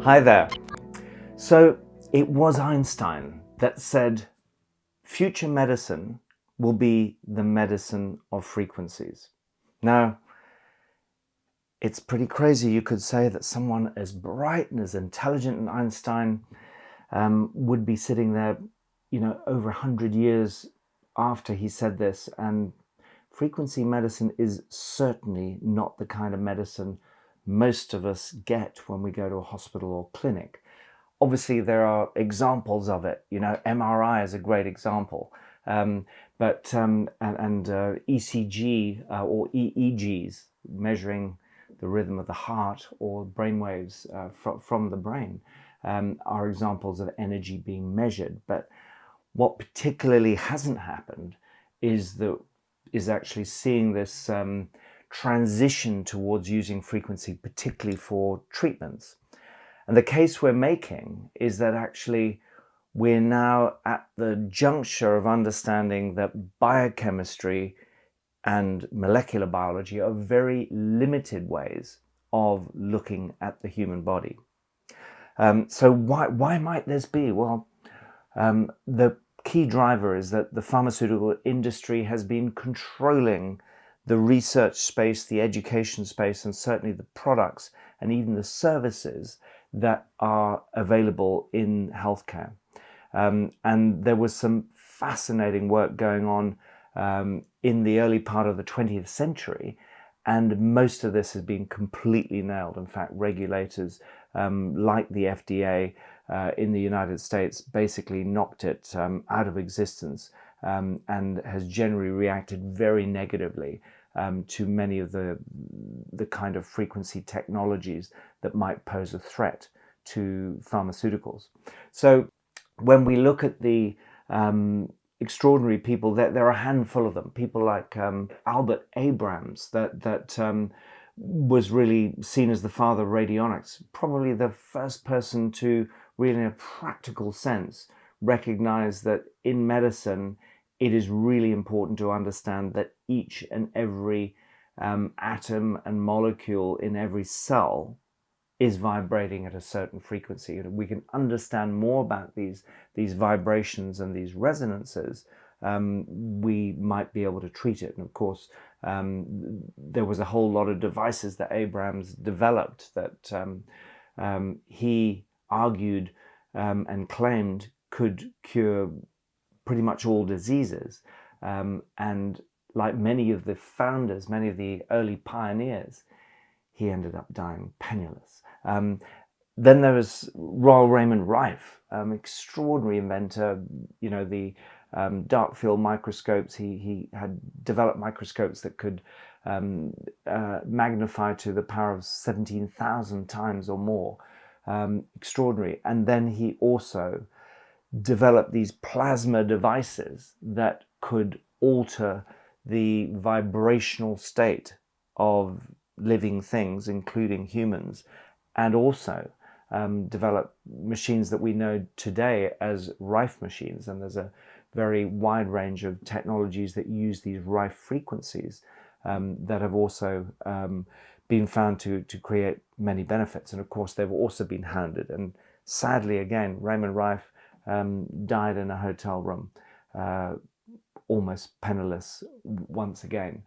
Hi there. So it was Einstein that said future medicine will be the medicine of frequencies. Now, it's pretty crazy you could say that someone as bright and as intelligent as Einstein would be sitting there, over 100 years after he said this, and frequency medicine is certainly not the kind of medicine most of us get when we go to a hospital or clinic. Obviously, there are examples of it. MRI is a great example, but ECG or EEGs, measuring the rhythm of the heart or brainwaves from the brain, are examples of energy being measured. But what particularly hasn't happened is actually seeing this transition towards using frequency, particularly for treatments. And the case we're making is that actually we're now at the juncture of understanding that biochemistry and molecular biology are very limited ways of looking at the human body. So why might this be? Well, the key driver is that the pharmaceutical industry has been controlling the research space, the education space, and certainly the products and even the services that are available in healthcare. And there was some fascinating work going on in the early part of the 20th century, and most of this has been completely nailed. In fact, regulators like the FDA in the United States basically knocked it out of existence and has generally reacted very negatively to many of the kind of frequency technologies that might pose a threat to pharmaceuticals. So when we look at the extraordinary people, there are a handful of them. People like Albert Abrams, that was really seen as the father of radionics, probably the first person to really, in a practical sense, recognize that in medicine, it is really important to understand that each and every atom and molecule in every cell is vibrating at a certain frequency. And we can understand more about these vibrations and these resonances, we might be able to treat it. And of course, there was a whole lot of devices that Abrams developed that he argued and claimed could cure pretty much all diseases. And like many of the founders, many of the early pioneers, he ended up dying penniless. Then there was Royal Raymond Rife, extraordinary inventor. The dark field microscopes. He had developed microscopes that could magnify to the power of 17,000 times or more. Extraordinary. And then he also developed these plasma devices that could alter the vibrational state of living things, including humans, and also develop machines that we know today as Rife machines. And there's a very wide range of technologies that use these Rife frequencies that have also been found to create many benefits. And of course, they've also been hounded. And sadly, again, Raymond Rife died in a hotel room, almost penniless once again.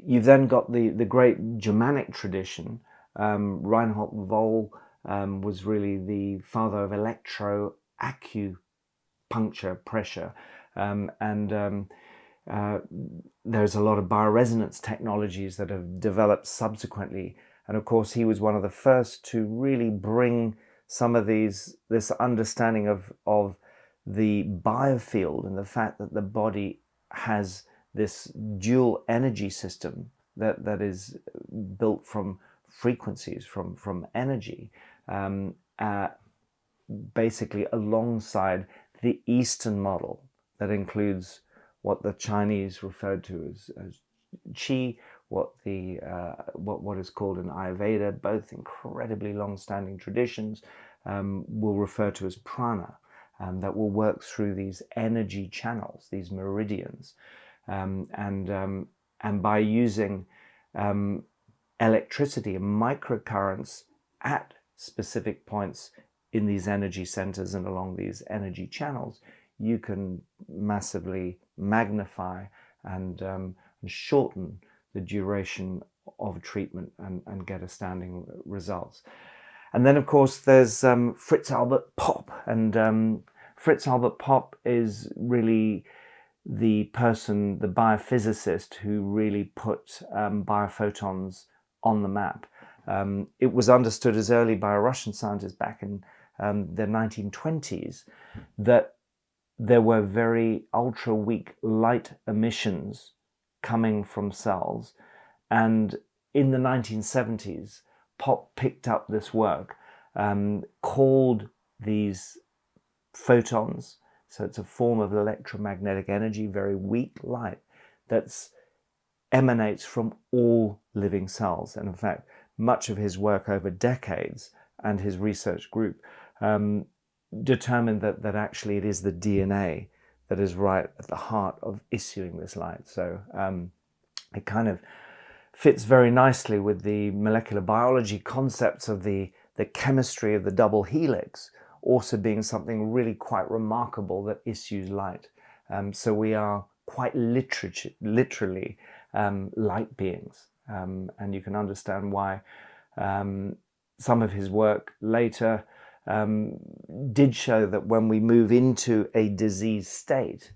You've then got the great Germanic tradition. Reinhold Voll was really the father of electroacupuncture pressure. There's a lot of bioresonance technologies that have developed subsequently. And of course, he was one of the first to really bring some of this understanding of the biofield and the fact that the body has this dual energy system that is built from frequencies, from energy, basically alongside the Eastern model that includes what the Chinese referred to as qi, what is called an Ayurveda, both incredibly long-standing traditions, will refer to as prana, that will work through these energy channels, these meridians, and by using electricity and microcurrents at specific points in these energy centers and along these energy channels, you can massively magnify and shorten the duration of treatment and get astounding results. And then, of course, there's Fritz Albert Popp. And Fritz Albert Popp is really the person, the biophysicist, who really put biophotons on the map. It was understood as early by a Russian scientist back in the 1920s that there were very ultra-weak light emissions coming from cells. And in the 1970s, Popp picked up this work, called these photons, so it's a form of electromagnetic energy, very weak light, that emanates from all living cells. And in fact, much of his work over decades and his research group determined that actually it is the DNA that is right at the heart of issuing this light. So it kind of fits very nicely with the molecular biology concepts of the chemistry of the double helix also being something really quite remarkable that issues light. So we are quite literally light beings. And you can understand why some of his work later did show that when we move into a disease state,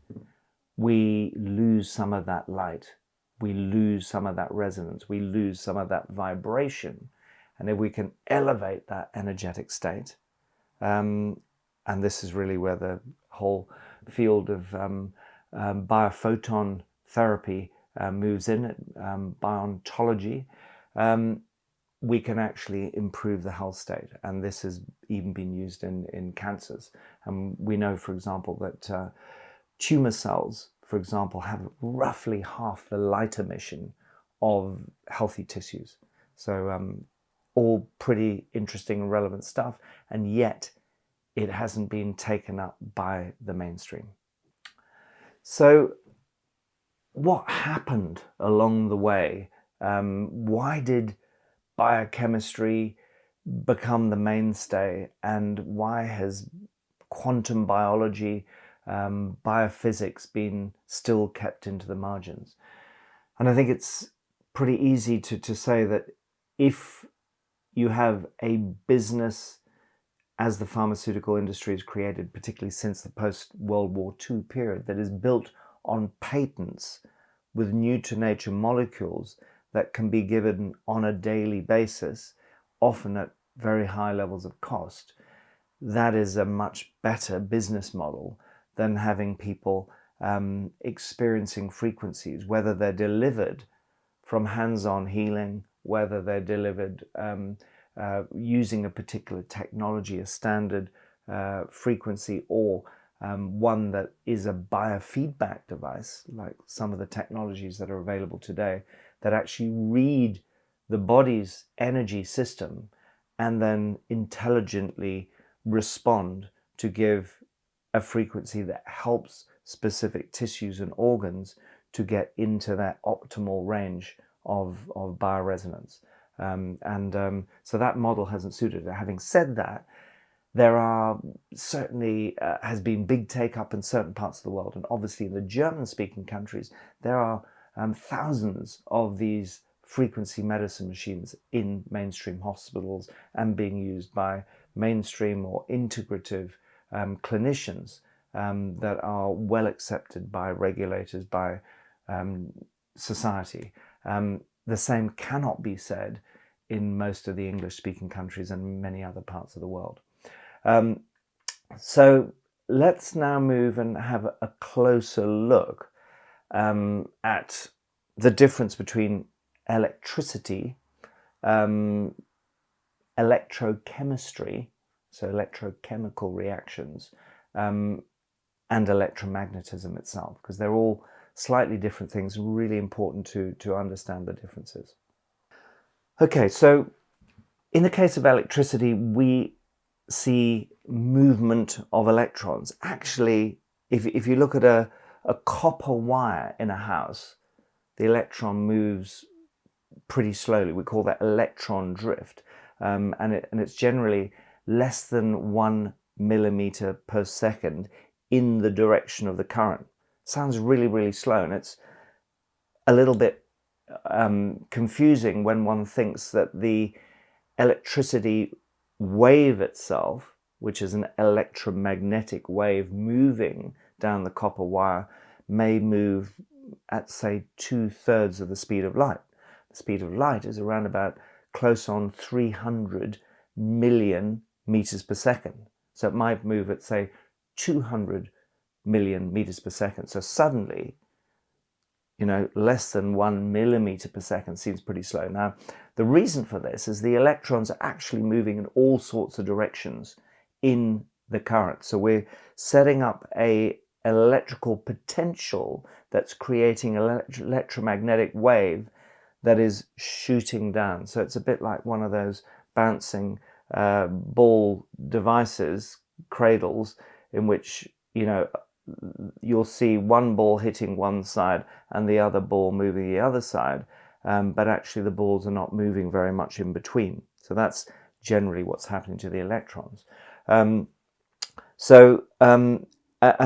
we lose some of that light, we lose some of that resonance, we lose some of that vibration. And if we can elevate that energetic state, and this is really where the whole field of biophoton therapy moves in, biontology, we can actually improve the health state. And this has even been used in cancers. And we know, for example, that tumor cells, for example, have roughly half the light emission of healthy tissues. So all pretty interesting and relevant stuff, and yet it hasn't been taken up by the mainstream. So what happened along the way? Why did biochemistry become the mainstay, and why has quantum biology, biophysics been still kept into the margins? And I think it's pretty easy to say that if you have a business, as the pharmaceutical industry is created, particularly since the post-World War II period, that is built on patents with new-to-nature molecules that can be given on a daily basis, often at very high levels of cost, that is a much better business model than having people experiencing frequencies, whether they're delivered from hands-on healing, whether they're delivered using a particular technology, a standard frequency, or one that is a biofeedback device, like some of the technologies that are available today, that actually read the body's energy system and then intelligently respond to give a frequency that helps specific tissues and organs to get into that optimal range of bioresonance. So that model hasn't suited it. Having said that, there are certainly has been big take-up in certain parts of the world, and obviously in the German-speaking countries, there are thousands of these frequency medicine machines in mainstream hospitals and being used by mainstream or integrative clinicians that are well accepted by regulators, by society. The same cannot be said in most of the English-speaking countries and many other parts of the world. So let's now move and have a closer look at the difference between electricity, electrochemistry, so electrochemical reactions, and electromagnetism itself, because they're all slightly different things, and really important to understand the differences. Okay, so in the case of electricity, we see movement of electrons. Actually, if you look at a copper wire in a house, the electron moves pretty slowly. We call that electron drift. and it's generally less than 1 millimeter per second in the direction of the current. Sounds really, really slow, and it's a little bit confusing when one thinks that the electricity wave itself, which is an electromagnetic wave moving down the copper wire, may move at, say, 2/3 of the speed of light. The speed of light is around about close on 300 million meters per second. So it might move at, say, 200 million meters per second. So suddenly, less than 1 millimeter per second seems pretty slow. Now, the reason for this is the electrons are actually moving in all sorts of directions in the current. So we're setting up an electrical potential that's creating an electromagnetic wave that is shooting down. So it's a bit like one of those bouncing ball devices, cradles, in which, you'll see one ball hitting one side and the other ball moving the other side, but actually the balls are not moving very much in between. So that's generally what's happening to the electrons. And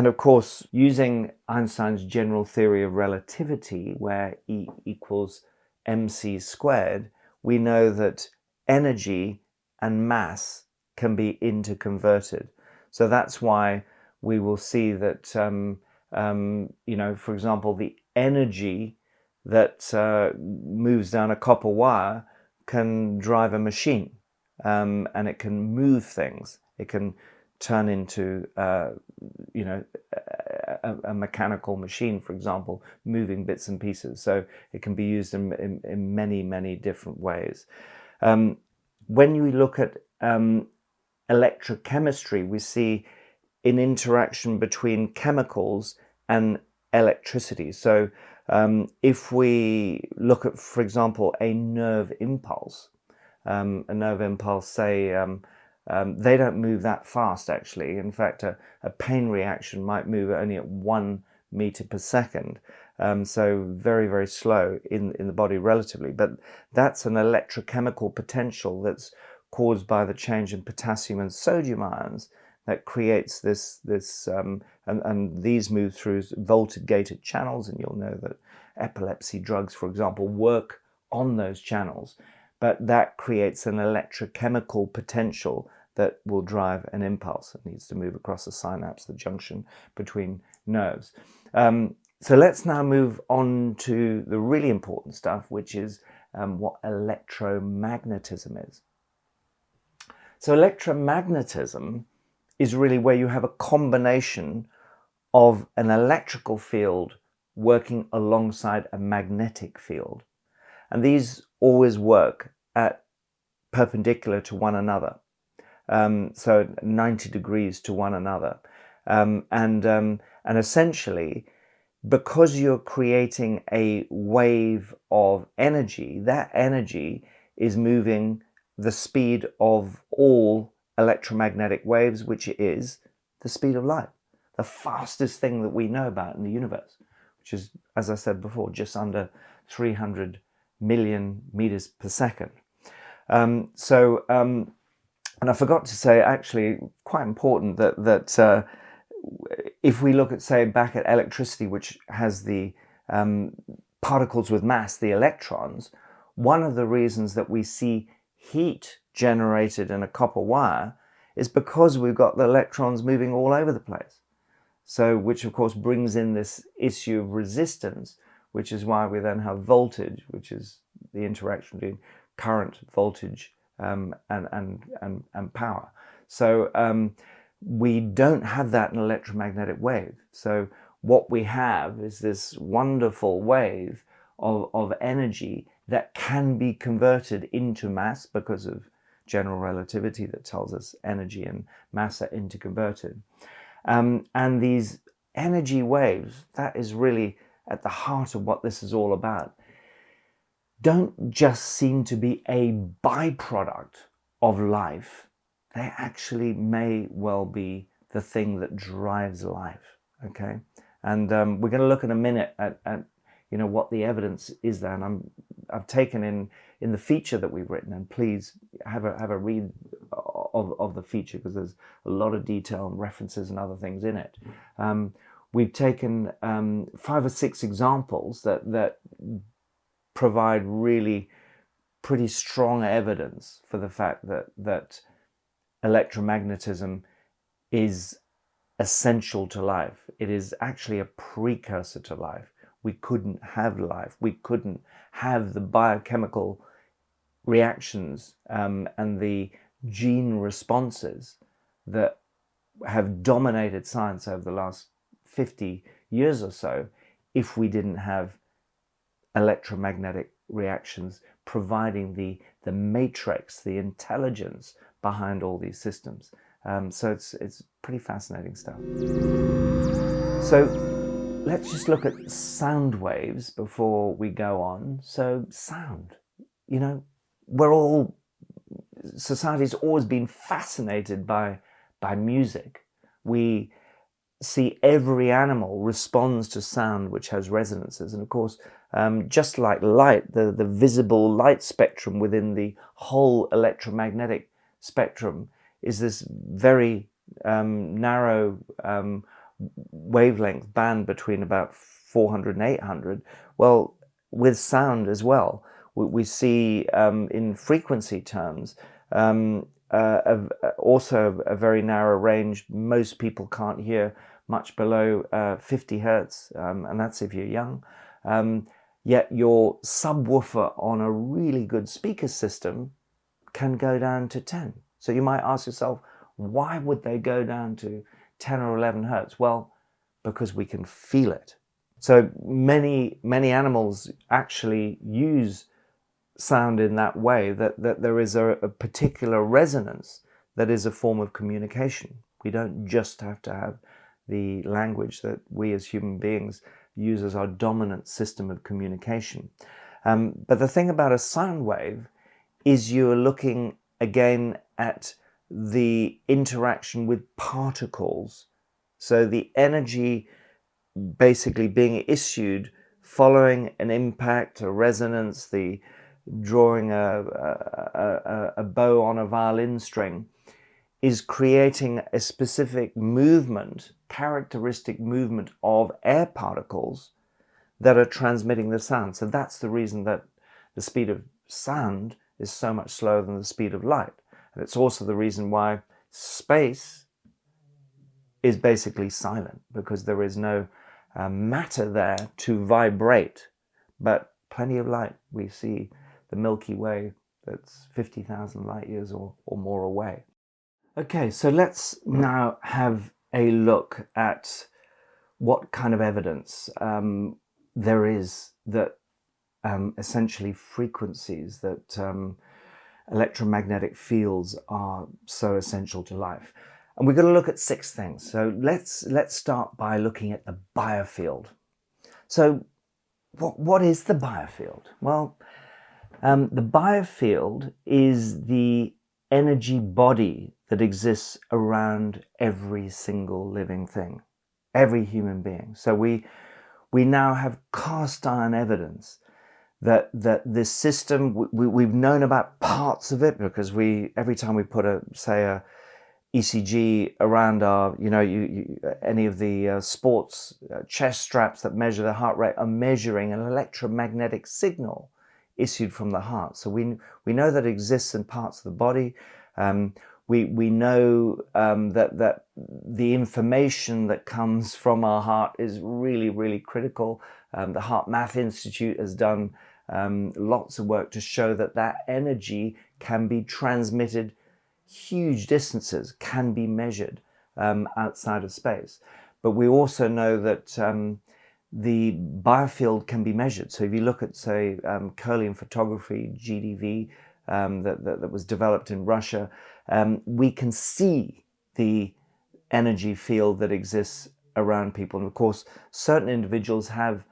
of course, using Einstein's general theory of relativity, where E equals mc squared, we know that energy and mass can be interconverted. So that's why we will see that, for example, the energy that moves down a copper wire can drive a machine, and it can move things. It can turn into, a mechanical machine, for example, moving bits and pieces. So it can be used in many, many different ways. When you look at electrochemistry, we see an interaction between chemicals and electricity. So if we look at, for example, a nerve impulse, say, they don't move that fast, actually. In fact, a pain reaction might move only at 1 meter per second. So very, very slow in the body relatively. But that's an electrochemical potential that's caused by the change in potassium and sodium ions that creates this and these move through voltage-gated channels, and you'll know that epilepsy drugs, for example, work on those channels. But that creates an electrochemical potential that will drive an impulse. It needs to move across the synapse, the junction between nerves. So let's now move on to the really important stuff, which is what electromagnetism is. So electromagnetism is really where you have a combination of an electrical field working alongside a magnetic field. And these always work at perpendicular to one another, so 90 degrees to one another. And essentially, because you're creating a wave of energy, that energy is moving the speed of all electromagnetic waves, which is the speed of light, the fastest thing that we know about in the universe, which is, as I said before, just under 300 million meters per second. And I forgot to say, actually, quite important that if we look at, say, back at electricity, which has the particles with mass, the electrons, one of the reasons that we see heat generated in a copper wire is because we've got the electrons moving all over the place. So, which of course brings in this issue of resistance, which is why we then have voltage, which is the interaction between current, voltage, and power. So we don't have that in an electromagnetic wave. So what we have is this wonderful wave of energy that can be converted into mass because of general relativity that tells us energy and mass are interconverted. And these energy waves, that is really at the heart of what this is all about, don't just seem to be a byproduct of life. They actually may well be the thing that drives life, okay? And we're going to look in a minute at what the evidence is there. And I've taken in in the feature that we've written, and please have a read of the feature, because there's a lot of detail and references and other things in it. We've taken 5 or 6 examples that provide really pretty strong evidence for the fact that electromagnetism is essential to life. It is actually a precursor to life. We couldn't have life. We couldn't have the biochemical reactions and the gene responses that have dominated science over the last 50 years or so if we didn't have electromagnetic reactions providing the matrix, the intelligence behind all these systems. So it's pretty fascinating stuff. So let's just look at sound waves before we go on. So sound, you know, society's always been fascinated by music. We see every animal responds to sound which has resonances. And of course, just like light, the visible light spectrum within the whole electromagnetic spectrum is this very narrow wavelength band between about 400 and 800. Well, with sound as well, we see in frequency terms also a very narrow range. Most people can't hear much below 50 hertz, and that's if you're young. Yet your subwoofer on a really good speaker system can go down to 10. So you might ask yourself, why would they go down to 10 or 11 hertz? Well, because we can feel it. So many animals actually use sound in that way, that there is a particular resonance that is a form of communication. We don't just have to have the language that we as human beings use as our dominant system of communication. But the thing about a sound wave is you're looking again at the interaction with particles. So the energy basically being issued following an impact, a resonance, the drawing a bow on a violin string, is creating a specific movement, characteristic movement of air particles that are transmitting the sound. So that's the reason that the speed of sound is so much slower than the speed of light. And it's also the reason why space is basically silent, because there is no matter there to vibrate, but plenty of light. We see the Milky Way that's 50,000 light years or more away. Okay, so let's now have a look at what kind of evidence there is that essentially frequencies, that electromagnetic fields are so essential to life. And we're going to look at 6 things. So let's start by looking at the biofield. So what is the biofield? Well, the biofield is the energy body that exists around every single living thing, every human being. So we now have cast iron evidence that this system, we've known about parts of it, because every time we put a ECG around our, any of the sports chest straps that measure the heart rate are measuring an electromagnetic signal issued from the heart. So we know that it exists in parts of the body. We know that the information that comes from our heart is really, really critical. The Heart Math Institute has done lots of work to show that energy can be transmitted huge distances, can be measured outside of space. But we also know that the biofield can be measured. So if you look at, say, Kirlian photography, GDV, that was developed in Russia, we can see the energy field that exists around people. And of course, certain individuals have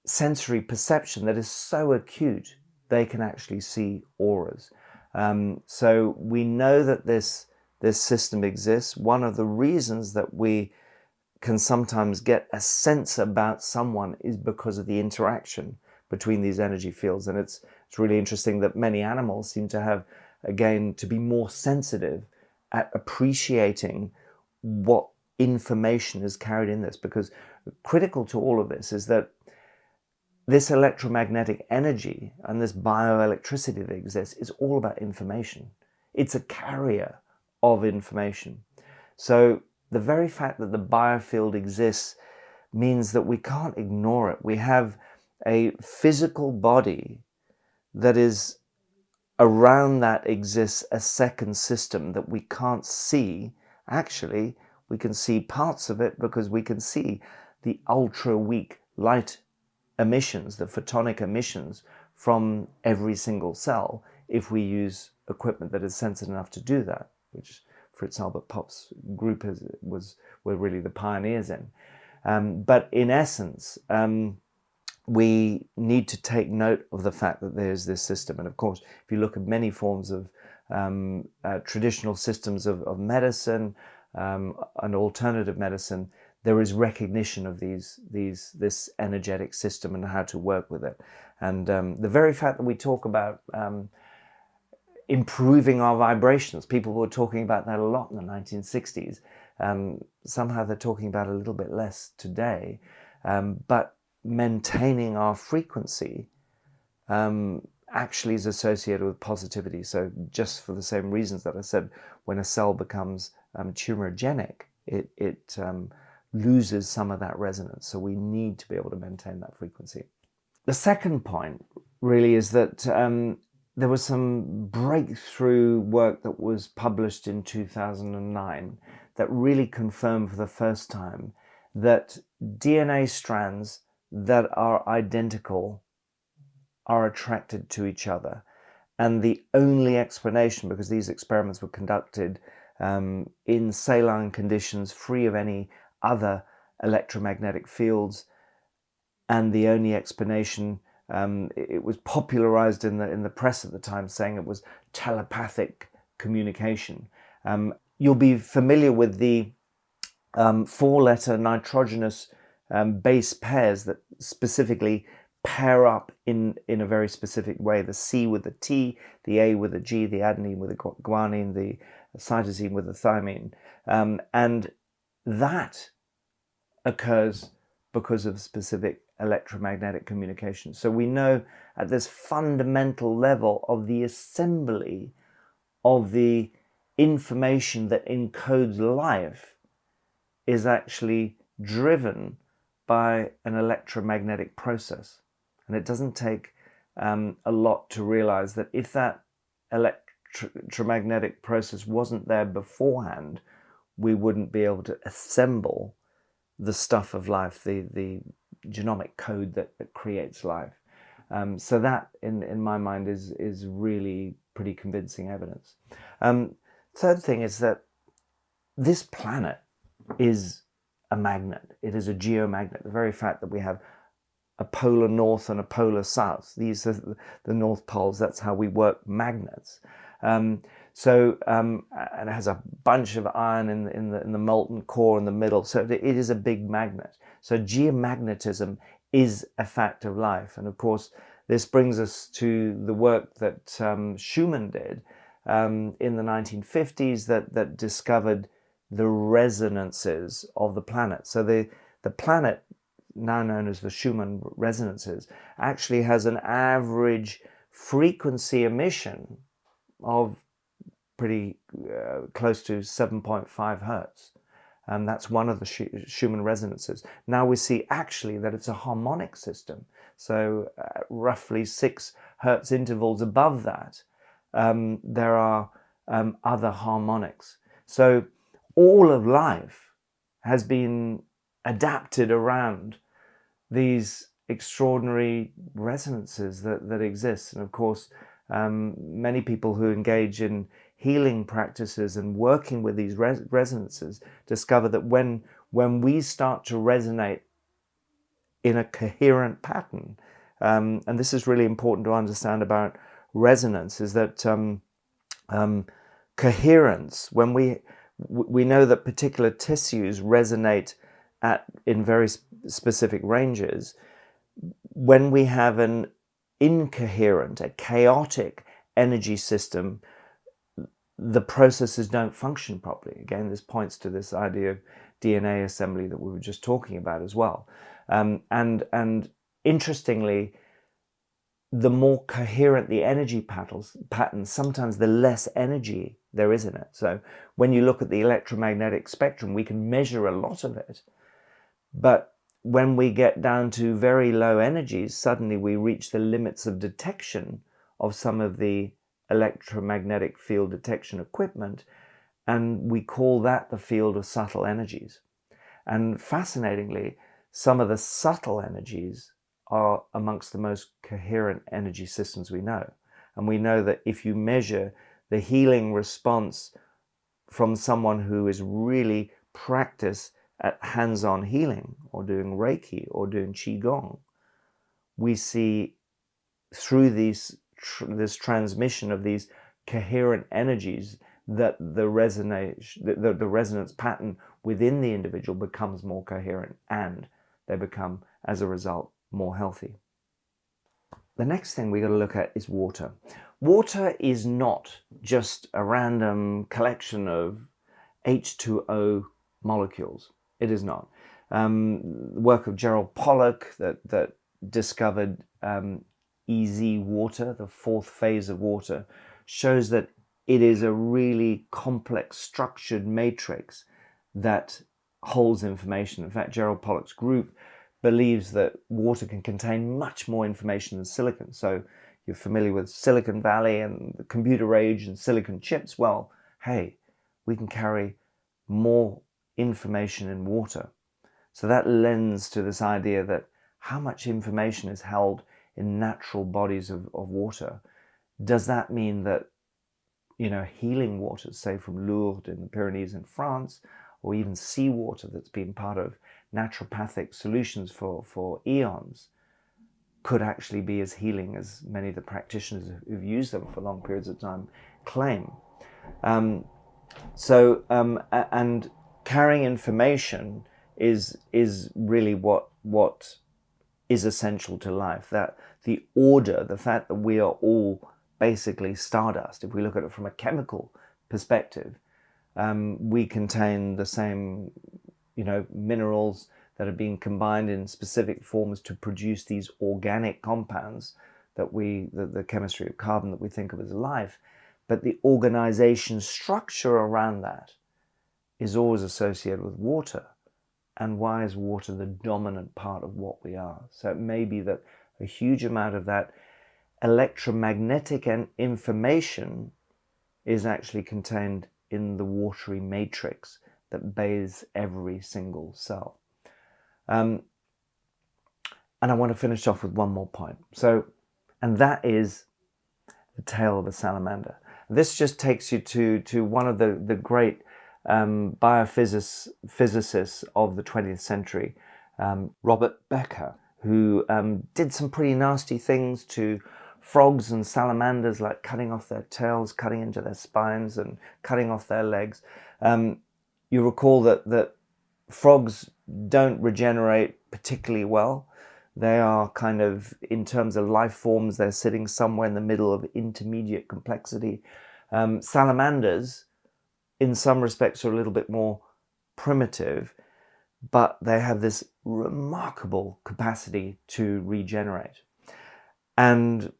sensory perception that is so acute, they can actually see auras. So we know that this system exists. One of the reasons that we can sometimes get a sense about someone is because of the interaction between these energy fields. And it's really interesting that many animals seem to have, again, to be more sensitive at appreciating what information is carried in this, because critical to all of this is that this electromagnetic energy and this bioelectricity that exists is all about information. It's a carrier of information. So the very fact that the biofield exists means that we can't ignore it. We have a physical body that is around that exists a second system that we can't see. Actually, we can see parts of it because we can see the ultra weak light emissions, the photonic emissions from every single cell, if we use equipment that is sensitive enough to do that, which Fritz Albert Popp's group were really the pioneers in. But in essence, we need to take note of the fact that there's this system. And of course, if you look at many forms of traditional systems of medicine and alternative medicine, there is recognition of this energetic system and how to work with it. And the very fact that we talk about improving our vibrations, people were talking about that a lot in the 1960s. Somehow they're talking about it a little bit less today. But maintaining our frequency actually is associated with positivity. So just for the same reasons that I said, when a cell becomes tumorigenic, it loses some of that resonance. So we need to be able to maintain that frequency. The second point really is that there was some breakthrough work that was published in 2009 that really confirmed for the first time that DNA strands that are identical are attracted to each other. And the only explanation, because these experiments were conducted in saline conditions free of any other electromagnetic fields, and the only explanation, it was popularized in the press at the time, saying it was telepathic communication. You'll be familiar with the 4-letter nitrogenous base pairs that specifically pair up in a very specific way. The C with the T, the A with the G, the adenine with the guanine, the cytosine with the thymine. And that occurs because of specific electromagnetic communication. So we know at this fundamental level of the assembly of the information that encodes life is actually driven by an electromagnetic process. And it doesn't take a lot to realize that if that electromagnetic process wasn't there beforehand, we wouldn't be able to assemble the stuff of life, the genomic code that creates life. So that, in my mind, is really pretty convincing evidence. Third thing is that this planet is a magnet. It is a geomagnet. The very fact that we have a polar north and a polar south, these are the north poles, that's how we work magnets. And it has a bunch of iron in the molten core in the middle, so it is a big magnet. So geomagnetism is a fact of life. And of course, this brings us to the work that Schumann did in the 1950s that discovered the resonances of the planet. So the planet, now known as the Schumann resonances, actually has an average frequency emission of pretty close to 7.5 hertz. And that's one of the Schumann resonances. Now we see actually that it's a harmonic system. So roughly 6 hertz intervals above that, there are other harmonics. So all of life has been adapted around these extraordinary resonances that exist. And of course, many people who engage in healing practices and working with these resonances discover that when we start to resonate in a coherent pattern, and this is really important to understand about resonance, is that coherence, when we know that particular tissues resonate in very specific ranges, when we have an incoherent, a chaotic energy system, the processes don't function properly. Again, this points to this idea of DNA assembly that we were just talking about as well. And interestingly, the more coherent the energy patterns, sometimes the less energy there is in it. So when you look at the electromagnetic spectrum, we can measure a lot of it. But when we get down to very low energies, suddenly we reach the limits of detection of some of the electromagnetic field detection equipment, and we call that the field of subtle energies. And fascinatingly, some of the subtle energies are amongst the most coherent energy systems we know. And we know that if you measure the healing response from someone who is really practiced at hands-on healing or doing Reiki or doing Qigong, we see through this transmission of these coherent energies that the resonance pattern within the individual becomes more coherent, and they become, as a result, more healthy. The next thing we got to look at is water. Water is not just a random collection of H2O molecules. It is not. The work of Gerald Pollack that discovered EZ water, the fourth phase of water, shows that it is a really complex structured matrix that holds information. In fact, Gerald Pollack's group believes that water can contain much more information than silicon. So you're familiar with Silicon Valley and the computer age and silicon chips. Well, hey, we can carry more information in water. So that lends to this idea that how much information is held in natural bodies of water. Does that mean that, healing waters, say from Lourdes in the Pyrenees in France, or even seawater that's been part of naturopathic solutions for eons, could actually be as healing as many of the practitioners who've used them for long periods of time claim? And carrying information is really what is essential to life. That the order, the fact that we are all basically stardust, if we look at it from a chemical perspective, we contain the same, minerals that are being combined in specific forms to produce these organic compounds that the chemistry of carbon that we think of as life. But the organization structure around that is always associated with water. And why is water the dominant part of what we are? So it may be that a huge amount of that electromagnetic information is actually contained in the watery matrix that bathes every single cell. And I want to finish off with one more point. And that is the tale of a salamander. This just takes you to one of the great biophysicists of the 20th century, Robert Becker, who did some pretty nasty things to frogs and salamanders, like cutting off their tails, cutting into their spines, and cutting off their legs. You recall that frogs don't regenerate particularly well. They are kind of, in terms of life forms, they're sitting somewhere in the middle of intermediate complexity. Salamanders, in some respects, are a little bit more primitive, but they have this remarkable capacity to regenerate. And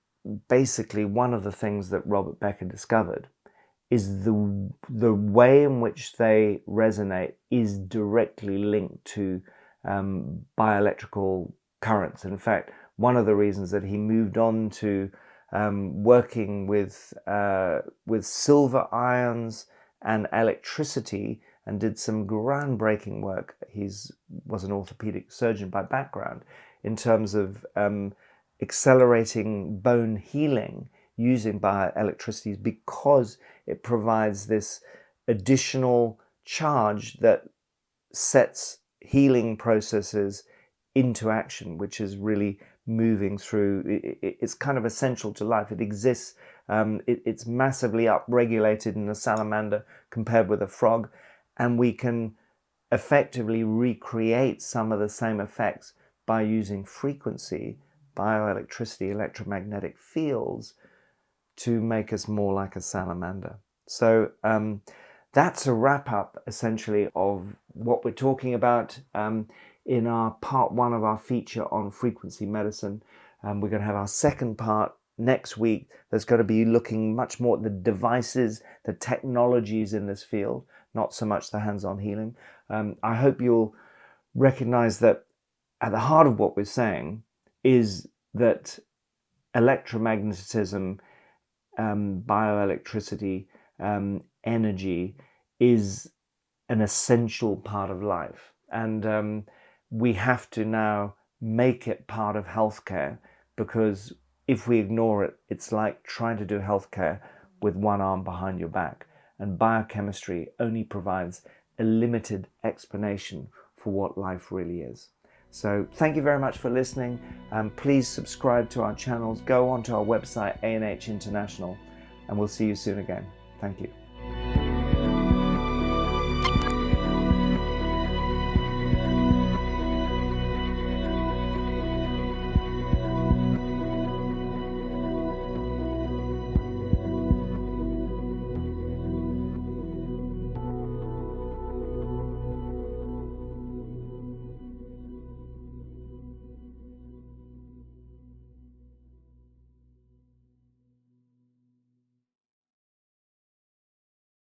basically, one of the things that Robert Becker discovered is the way in which they resonate is directly linked to bioelectrical currents. In fact, one of the reasons that he moved on to working with silver ions and electricity and did some groundbreaking work. He was an orthopedic surgeon by background in terms of accelerating bone healing using bioelectricity, because it provides this additional charge that sets healing processes into action, which is really moving through. It's kind of essential to life. It exists. It's massively upregulated in a salamander compared with a frog, and we can effectively recreate some of the same effects by using frequency bioelectricity, electromagnetic fields to make us more like a salamander. So that's a wrap up essentially of what we're talking about in our part 1 of our feature on frequency medicine. We're going to have our second part next week that's going to be looking much more at the devices, the technologies in this field, not so much the hands-on healing. I hope you'll recognize that at the heart of what we're saying is that electromagnetism, bioelectricity, energy is an essential part of life. And we have to now make it part of healthcare, because if we ignore it, it's like trying to do healthcare with one arm behind your back. And biochemistry only provides a limited explanation for what life really is. So thank you very much for listening. Please subscribe to our channels, go onto our website, ANH International, and we'll see you soon again. Thank you.